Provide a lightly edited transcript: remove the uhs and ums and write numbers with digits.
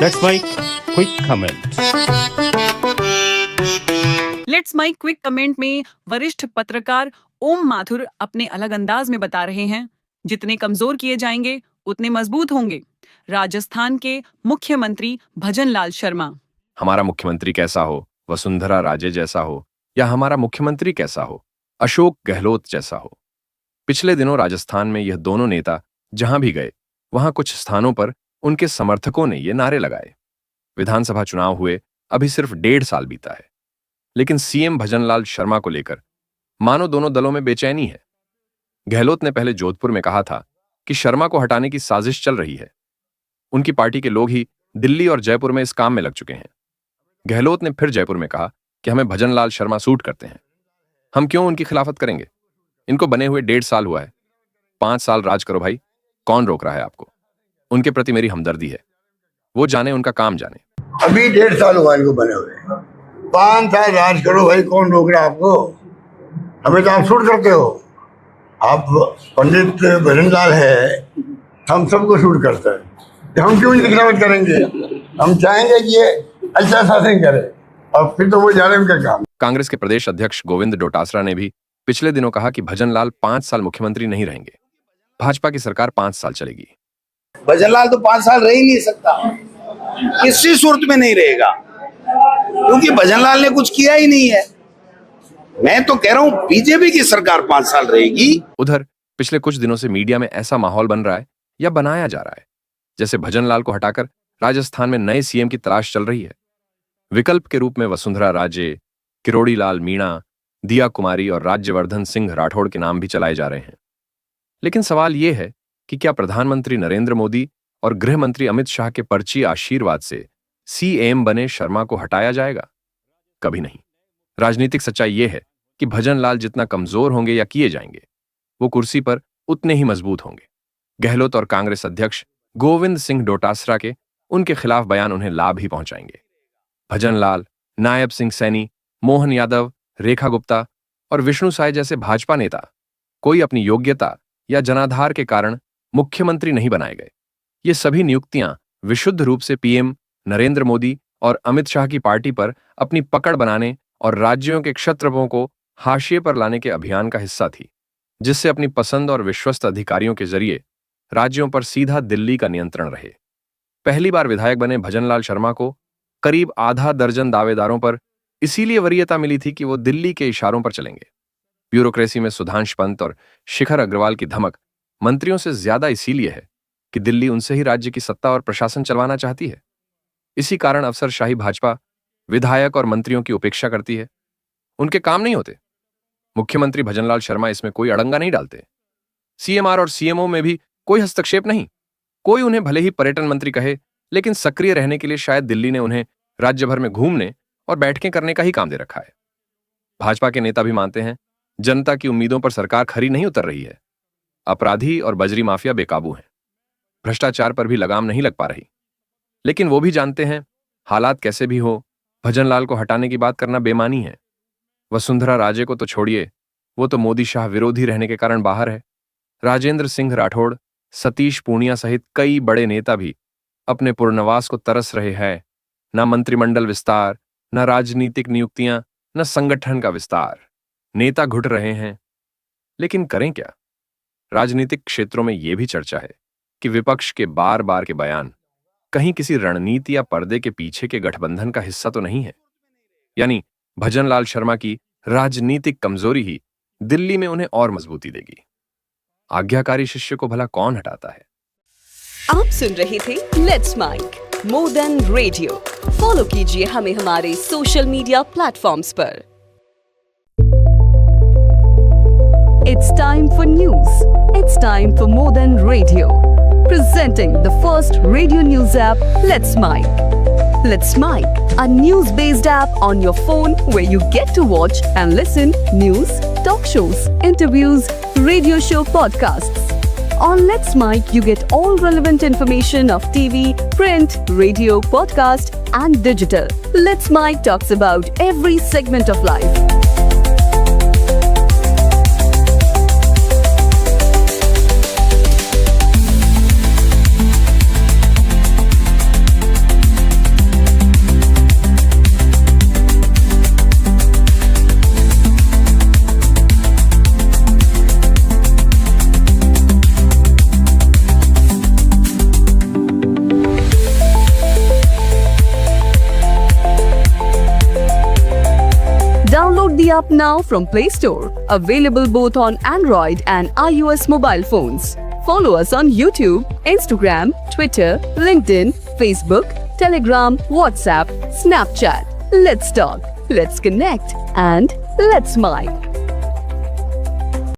Let's make quick comment. Let's my quick comment में वरिष्ठ पत्रकार ओम माथुर अपने अलग अंदाज में बता रहे हैं, जितने कमजोर किए जाएंगे उतने मजबूत होंगे। राजस्थान के मुख्यमंत्री भजनलाल शर्मा। हमारा मुख्यमंत्री कैसा हो, वसुंधरा राजे जैसा हो, या हमारा मुख्यमंत्री कैसा हो, अशोक गहलोत जैसा हो। पिछले दिनों राजस्थान में यह दोनों नेता जहां भी गए वहां कुछ स्थानों पर उनके समर्थकों ने ये नारे लगाए। विधानसभा चुनाव हुए अभी सिर्फ 1.5 साल बीता है, लेकिन सीएम भजनलाल शर्मा को लेकर मानो दोनों दलों में बेचैनी है। गहलोत ने पहले जोधपुर में कहा था कि शर्मा को हटाने की साजिश चल रही है। उनकी पार्टी के लोग ही दिल्ली और जयपुर में इस काम में लग चुके हैं। गहलोत ने फिर जयपुर में कहा कि हमें भजनलाल शर्मा सूट करते हैं, हम क्यों उनकी खिलाफत करेंगे। इनको बने हुए 1.5 साल हुआ है, 5 साल राज करो भाई, कौन रोक रहा है आपको। उनके प्रति मेरी हमदर्दी है, वो जाने उनका काम जाने। अभी 1.5 साल हुआ इनको बने हुए, 5 साल राज करो भाई, कौन रोक रहा है आपको। हमें तो आप शूट करते हो। आप पंडित भजनलाल है, हम सबको शूट करते हैं, तो हम क्यों इनकी खिलाफत करेंगे। हम चाहेंगे कि ये अच्छा शासन करे और फिर तो वो जाने उनका काम। कांग्रेस के प्रदेश अध्यक्ष गोविंद डोटासरा ने भी पिछले दिनों कहा कि भजनलाल 5 साल मुख्यमंत्री नहीं रहेंगे, भाजपा की सरकार 5 साल चलेगी। भजनलाल तो 5 साल रह ही नहीं सकता, किसी सूरत में नहीं रहेगा, क्योंकि भजनलाल ने कुछ किया ही नहीं है। मैं तो कह रहा हूं बीजेपी की सरकार 5 साल रहेगी। उधर पिछले कुछ दिनों से मीडिया में ऐसा माहौल बन रहा है या बनाया जा रहा है जैसे भजनलाल को हटाकर राजस्थान में नए सीएम की तलाश चल रही है। विकल्प के रूप में वसुंधरा राजे, किरोड़ी लाल मीणा, दिया कुमारी और राज्यवर्धन सिंह राठौड़ के नाम भी चलाए जा रहे हैं। लेकिन सवाल यह है कि क्या प्रधानमंत्री नरेंद्र मोदी और गृह मंत्री अमित शाह के पर्ची आशीर्वाद से सीएम बने शर्मा को हटाया जाएगा? कभी नहीं। राजनीतिक सच्चाई यह है कि भजनलाल जितना कमजोर होंगे या किए जाएंगे, वो कुर्सी पर उतने ही मजबूत होंगे। गहलोत और कांग्रेस अध्यक्ष गोविंद सिंह डोटासरा के उनके खिलाफ बयान उन्हें लाभ ही पहुंचाएंगे। भजनलाल, नायब सिंह सैनी, मोहन यादव, रेखा गुप्ता और विष्णु साय जैसे भाजपा नेता कोई अपनी योग्यता या जनाधार के कारण मुख्यमंत्री नहीं बनाए गए। ये सभी नियुक्तियां विशुद्ध रूप से पीएम नरेंद्र मोदी और अमित शाह की पार्टी पर अपनी पकड़ बनाने और राज्यों के क्षत्रपों को हाशिए पर लाने के अभियान का हिस्सा थी, जिससे अपनी पसंद और विश्वस्त अधिकारियों के जरिए राज्यों पर सीधा दिल्ली का नियंत्रण रहे। पहली बार विधायक बने भजनलाल शर्मा को करीब आधा दर्जन दावेदारों पर इसीलिए वरीयता मिली थी कि वो दिल्ली के इशारों पर चलेंगे। ब्यूरोक्रेसी में सुधांश पंत और शिखर अग्रवाल की धमक मंत्रियों से ज्यादा इसीलिए है कि दिल्ली उनसे ही राज्य की सत्ता और प्रशासन चलवाना चाहती है। इसी कारण अफसरशाही भाजपा विधायक और मंत्रियों की उपेक्षा करती है, उनके काम नहीं होते। मुख्यमंत्री भजनलाल शर्मा इसमें कोई अड़ंगा नहीं डालते। सीएमआर और सीएमओ में भी कोई हस्तक्षेप नहीं। कोई उन्हें भले ही पर्यटन मंत्री कहे, लेकिन सक्रिय रहने के लिए शायद दिल्ली ने उन्हें राज्य भर में घूमने और बैठकें करने का ही काम दे रखा है। भाजपा के नेता भी मानते हैं जनता की उम्मीदों पर सरकार खरी नहीं उतर रही है। अपराधी और बजरी माफिया बेकाबू हैं, भ्रष्टाचार पर भी लगाम नहीं लग पा रही। लेकिन वो भी जानते हैं हालात कैसे भी हो, भजनलाल को हटाने की बात करना बेमानी है। वसुंधरा राजे को तो छोड़िए, वो तो मोदी शाह विरोधी रहने के कारण बाहर है। राजेंद्र सिंह राठौड़, सतीश पूनिया सहित कई बड़े नेता भी अपने पुनर्वास को तरस रहे हैं। न मंत्रिमंडल विस्तार, न राजनीतिक नियुक्तियां, न संगठन का विस्तार। नेता घुट रहे हैं, लेकिन करें क्या। राजनीतिक क्षेत्रों में यह भी चर्चा है कि विपक्ष के बार बार के बयान कहीं किसी रणनीति या पर्दे के पीछे के गठबंधन का हिस्सा तो नहीं है। यानी भजनलाल शर्मा की राजनीतिक कमजोरी ही दिल्ली में उन्हें और मजबूती देगी। आज्ञाकारी शिष्य को भला कौन हटाता है। आप सुन रहे थे let's mic more than radio. Follow कीजिए हमें हमारे सोशल मीडिया प्लेटफॉर्म्स पर। It's time for news. It's time for more than radio. Presenting the first radio news app, Let's Mic. Let's Mic, a news-based app on your phone where you get to watch and listen news, talk shows, interviews, radio show podcasts. On Let's Mic, you get all relevant information of TV, print, radio, podcast, and digital. Let's Mic talks about every segment of life. Download the app now from Play Store. Available both on Android and iOS mobile phones. Follow us on YouTube, Instagram, Twitter, LinkedIn, Facebook, Telegram, WhatsApp, Snapchat. Let's talk, let's connect, and let's smile.